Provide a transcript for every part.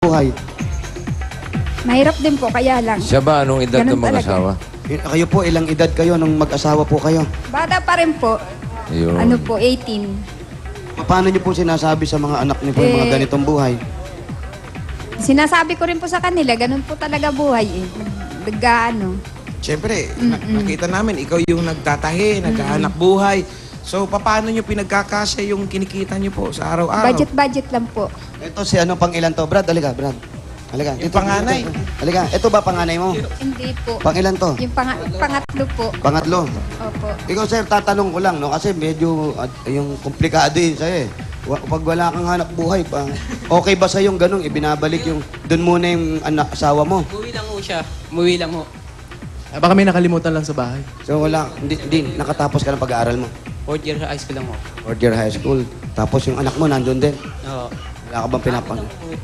buhay. Mahirap din po, kaya lang. Siya ba? Anong edad Ganun ng mag-asawa? Kayo po, ilang edad kayo nung mag-asawa po kayo? Bata pa rin po. Ayun. Ano po, 18. Paano niyo po sinasabi sa mga anak niyo po yung mga ganitong buhay? Sinasabi ko rin po sa kanila, ganun po talaga buhay eh. Nag-ano. Siyempre, nakita namin, ikaw yung nagtatahi, naghahanap buhay. So, paano nyo pinagkakasya yung kinikita nyo po sa araw-araw? Budget lang po. Ito si ano pang ilan to? Brad, halika, Brad. Halika. Yung panganay. Halika. Ito ba panganay mo? Hindi po. Pang ilan to? Yung pangatlo po. Pangatlo. Opo. Ikaw, sir, tatanong ko lang, no? Kasi medyo yung komplikado yun sa'yo eh. Pag wala kang hanap buhay, okay ba sa'yo yung ganun? Ibinabalik yung, doon muna yung asawa mo. Umuwi lang ho siya. Umuwi lang ho. Baka may nakalimutan lang sa bahay. So wala, hindi nakatapos ka ng pag-aaral mo. 4th year high school lang ho. Fourth year high school. Tapos yung anak mo nandun din. Oo. Wala ka bang pinapang?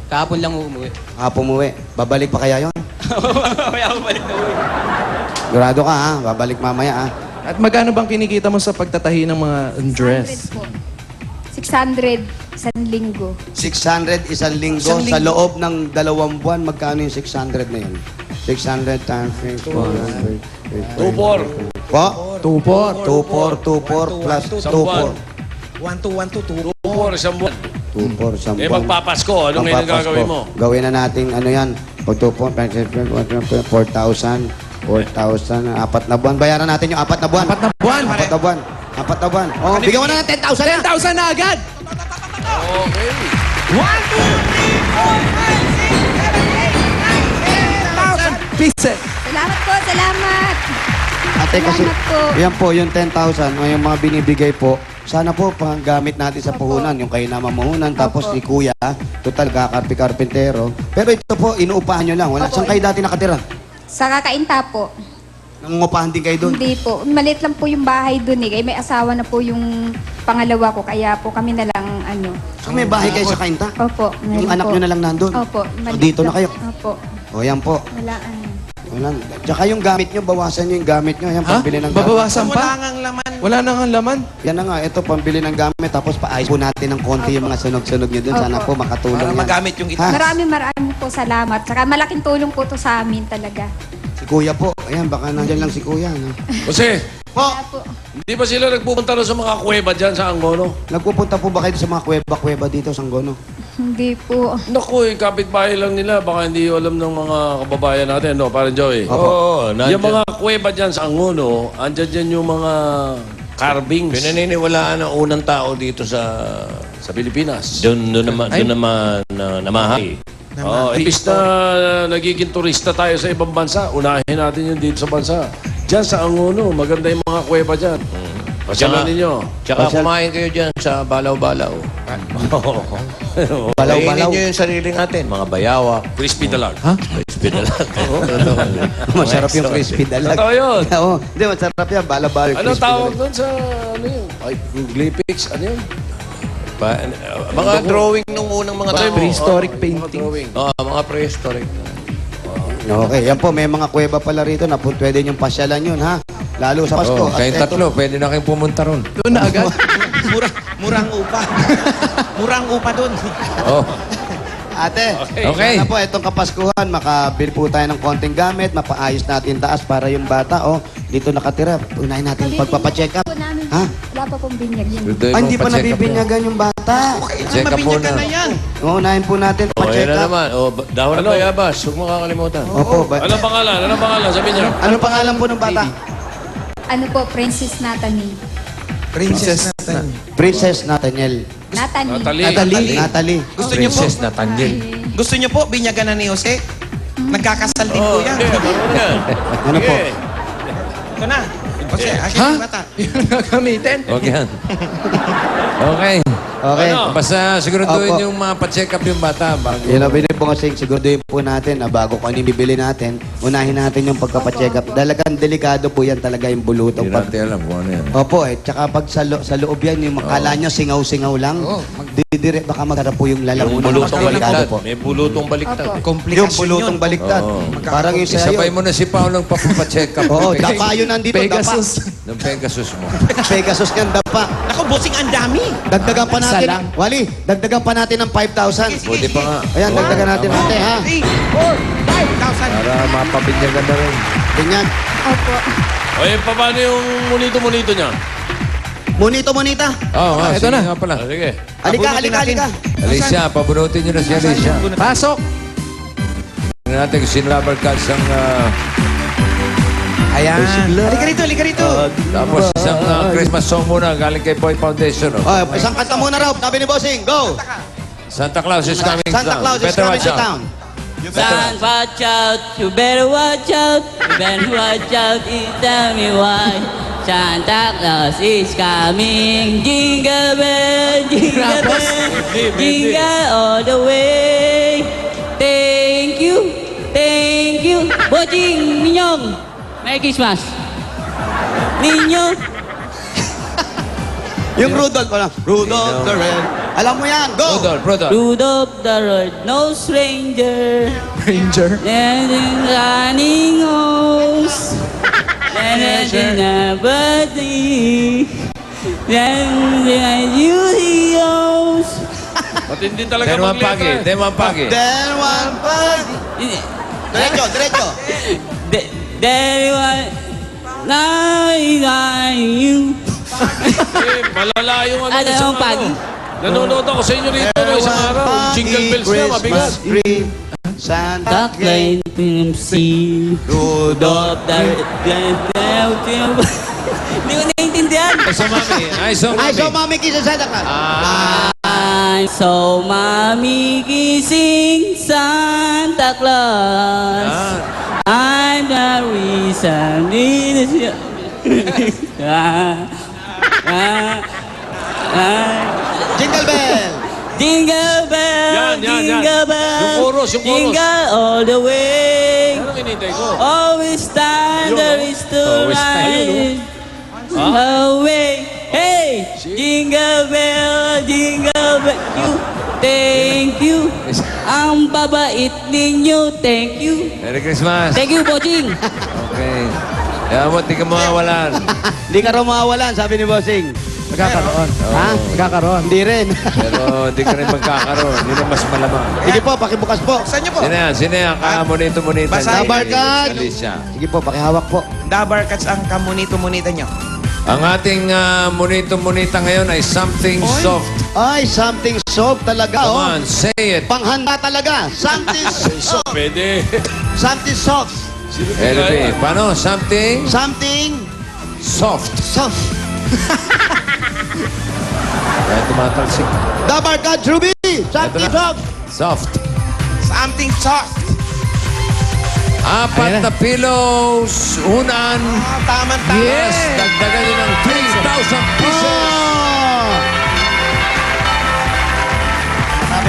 Kahapon lang ho umuwi. Pumuwi. Babalik pa kaya yon? Mamaya ako balik na uwi. Sigurado ka ha? Babalik mamaya ha? At magkano bang kinikita mo sa pagtatahi ng mga dress? 600 po. 600 isang linggo. 600 isang linggo. Sa loob ng 2 buwan, magkano yung 600 na yun? 600 times 400. 2-4. Po? 2-4. 2-4 plus 2-4. 1-2, 1-2, 2-4 isang buwan. 2-4 isang Eh buwan. magpapasko, ano ngayon ang gagawin mo? Gawin na natin, ano yan, pag 4,000, 4,000, 4,000, 4 na buwan. Bayaran natin yung 4 na buwan. 4 na buwan? 4 na buwan. 4 na buwan. Oh, bigyan mo na ng 10,000 na. 10,000 na agad! Okay. 1,000 pieces! Salamat po, salamat. Ate, kasi, Salamat po. yan po, yung 10,000, yung mga binibigay po, sana po panggamit natin sa Opo. puhunan, yung kayo na mamuhunan, tapos Opo. si Kuya, total kakarpi-karpintero. Pero ito po, inuupahan nyo lang. Wala, Opo. saan kayo dati nakatira? Sa kakainta po. Nangungupahan din kayo doon? Hindi po. Maliit lang po yung bahay dun eh. Kaya may asawa na po yung pangalawa ko. Kaya po kami na lang ano. So may bahay kayo sa Kainta? Opo. Yung meron anak po. nyo na lang nandun? Opo. So, maliit dito na lang. kayo? Opo. O yan po. Wala ano. Wala. Tsaka yung gamit nyo, bawasan nyo yung gamit nyo. Yan, Ha? pambili ng gamit. Babawasan Wala pa? ngang laman. Wala na nga laman. Yan na nga, ito, pambili ng gamit. Tapos paayos po natin ng konti yung mga sunog-sunog nyo dun. Sana Opo. po makatulong Para yan. magamit yung Ha? Maraming po salamat. Saka malaking tulong po to sa amin talaga. Si Kuya po. Ayan, baka nandyan lang si Kuya. No? Jose, Po! Kaya po. hindi ba sila nagpupunta rin sa mga kuweba dyan sa Angono? Nagpupunta po ba kayo sa mga kuweba-kuweba dito sa Sanggono? Hindi po. Naku, kapitbahay lang nila. Baka hindi alam ng mga kababayan natin, no? Parang Joey. Oo, Yung mga kuweba dyan sa Angono, andyan dyan yung mga carvings. Pinaniniwalaan ng unang tao dito Sa Pilipinas. doon naman namahay. Oh, imbis na nagiging turista tayo sa ibang bansa, unahin natin yun dito sa bansa. Diyan sa Angono, maganda yung mga kuweba dyan. Pasyalan ninyo. Tsaka kumain kayo dyan sa balaw-balaw. Balaw-balaw. Kainin nyo yung sarili natin, mga bayawa. Crispy dalag. Ha? Crispy na lang. Masarap yung crispy dalag. Totoo yun. Oo. Hindi, masarap yan. Bala-bala yung Ano crispy tawag dalag. doon sa, ano yun? Ay, Glipics, ano yun? Mga drawing nung unang mga tao. Prehistoric Mga painting. drawing. Mga prehistoric. Okay, yan po. May mga kuweba pala rito na po pwede niyong pasyalan yun, ha? Lalo sa Pasko. Oh, At kayong eto- tatlo, pwede na kayong pumunta ron. Doon na agad? Murang upa. Murang upa dun. Oh. Ate, Okay. sana po itong Kapaskuhan, makabili po tayo ng konting gamit, mapaayos natin taas para yung bata, dito nakatira. Unahin natin yung pagpapacheck up. Po namin. Ha? Wala pa pong binyag yun. Hindi pa nabibinyagan yung bata. Check up Mabinyagan muna. na yan. Unahin po natin, O, yan pa-check na up. naman. O, dahon ng Ano? bayabas. Huwag mo kakalimutan. Opo, Anong pangalan? Anong pangalan? Sabi niya. anong pangalan po ng bata? Ano po, Princess Natalie. Princess natin. Princess Nathaniel. Natalie. Natalie. Gusto niyo po? Princess Nathaniel. Gusto niyo po binyagan na ni Jose? Nagkakasal din po yan. Ano po? Ito na. Jose, akin Ha? yung bata. Yun ang gamitin. Huwag yan. Okay. Okay. Ano? Basta siguraduhin Opo. yung pa-check up yung bata. Bago. Yun ang binili po kasi siguraduhin po natin na bago kung ano yung bibili natin, unahin natin yung pagpapacheck up. Dalagang delikado po yan talaga yung bulutong. Hindi natin alam kung ano yan. Opo Tsaka pag sa loob yan, yung makala nyo singaw-singaw lang, didire, baka magharap po yung Yung lalamunan. bulutong Mas delikado baliktad. po. May bulutong baliktad. Opo. eh. Yung Komplikasyon bulutong yun. baliktad. Oo. Parang yung sa'yo. Isabay mo na si Paolo ng papacheck up. Oo, dapa yun nandito, dapa. Pegasus. Ng Pegasus mo. Pegasus yan, dapa. Ako, bossing, ang dami. Dagdagan pa natin. lang. Wally, dagdagan pa natin ng 5,000. Buti pa nga. Ayan, dagdagan natin ate, ha? 3, 4, 5,000. Para mapabigyan ka na rin. Ganyan. Opo. O eh, paano yung munito-munito niya? Monito, monita. Oo, Ah, ito sige na. nga pala. Sige. Halika, Abunutin halika, natin. halika. Alicia, pabunutin nyo na si Alicia. Pasok! Tingnan natin kung sino Lover Cats ang... Ayan. Halika rito. tapos isang Christmas song muna galing kay Boy Foundation. Oh. Oh, isang kanta muna raw. Sabi ni Bossing, go. Santa Claus is coming to Santa town. Claus is Better coming watch to out. town. Son, watch out, you better watch out, you better watch out, you tell me why. Santa Claus is coming, jingle bell, jingle bell, jingle all the way. Thank you, Boching, Minyong, Merry Christmas. Ninyo, Yung Rudolph pala. Rudolph the Red. Alam mo yan, go. Rudolph. Rudolph the red-nosed stranger. Ranger. And in running hose, and in a body, then you heroes. Matindi talaga Then one pagi. magleta. Then one pagi. Then one pag. Diretso, diretso. There was you. Eh, malala yung ano. Ano isang yung pagi? Nanonood ako sa inyo rito no, isang araw. Jingle bells na, mabigat. Christmas tree. Santa Claus. Duckling PMC. Rudolph the Hindi ko naiintindihan. Ay, so mami. Ay, so Ay, so mami. mami kisa Santa Claus. I'm so mommy kissing Santa Claus. I'm the reason it is Jingle bell. Jingle bell, Yan. jingle bell, Yung chorus, yung chorus. jingle all the way. Anong inintay ko? Always stand there is to Always stand. ride away. Hey, jingle bell, thank you. Ang babait ninyo, thank you. Merry Christmas. Thank you, Boching. Okay. Kaya mo, di ka mawawalan. Hindi ka raw mawawalan, sabi ni Bossing. Magkakaroon. Ha? Magkakaroon. Hindi rin. Pero di ka rin magkakaroon. Yun ang mas malamang. Sige po, pakibukas po. Saan niyo po? Sino yan? Sino yan? Kamunito-munita. Basahin. Dabarkad. Alicia. Sige po, pakihawak po. Dabar Cats ang kamunito-munita nyo. Ang ating munito-munita ngayon ay something soft. Ay, something soft talaga, Come oh. on, say it. Panghanda talaga. Something So, soft. pwede. Something soft. LB. Paano? Something Something soft. soft. Kaya tumatalsik. Dabarkad Ruby. Something Ito na. soft. Soft. Something soft. Apat na pillows. Unan. Tama-tama. Yes. Dagdagan nyo ng 3,000 pesos. Oh!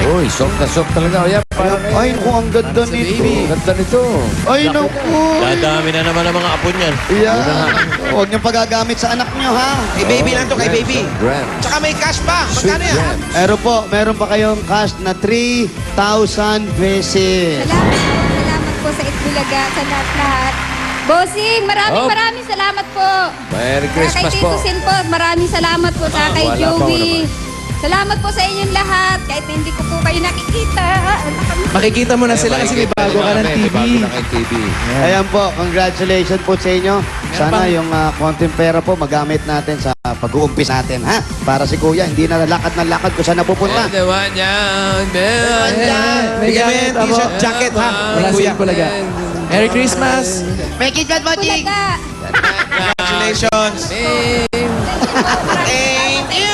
Uy, soft na soft talaga. O yan, parang Ay, naku, ang ganda nito. Ganda nito. Ay, naku. Dadami na naman ang mga apo niyan. Yan. Huwag niyong pagagamit sa anak niyo, ha? Kay baby lang to, kay baby. Grand. Tsaka may cash pa. Sweet Magkano yan? grand. Meron pa kayong cash na 3,000 pesos. Salamat po sa Itbulaga, sa lahat-lahat. Bossing, Oh. maraming salamat po. Merry Sa Christmas kay po. Tito Sin po, maraming salamat po. Sa kay wala pa ako Joey. Salamat po sa inyong lahat. Kahit na hindi ko po kayo nakikita. Makikita mo na sila kasi may bago ka ng May TV. bago na kay TV. Ayan po, congratulations po sa inyo. Sana yung konting pera po magamit natin sa pag-uumpis natin, ha? Para si Kuya, hindi na lakad na lakad kung saan napupunta. Everyone yan. May Bigyan mo gamit yung ako. t-shirt, jacket, ha? Wala Kuya. si Bulaga. Merry Christmas! May kitkat mo, Ching! Bulaga. Congratulations. Thank you.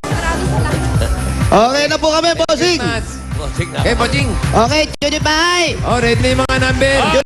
Maraming salamat. Okay na po kami, bossing. Kay Paching. Okay, Judy, bye! Oh, read na yung mga number.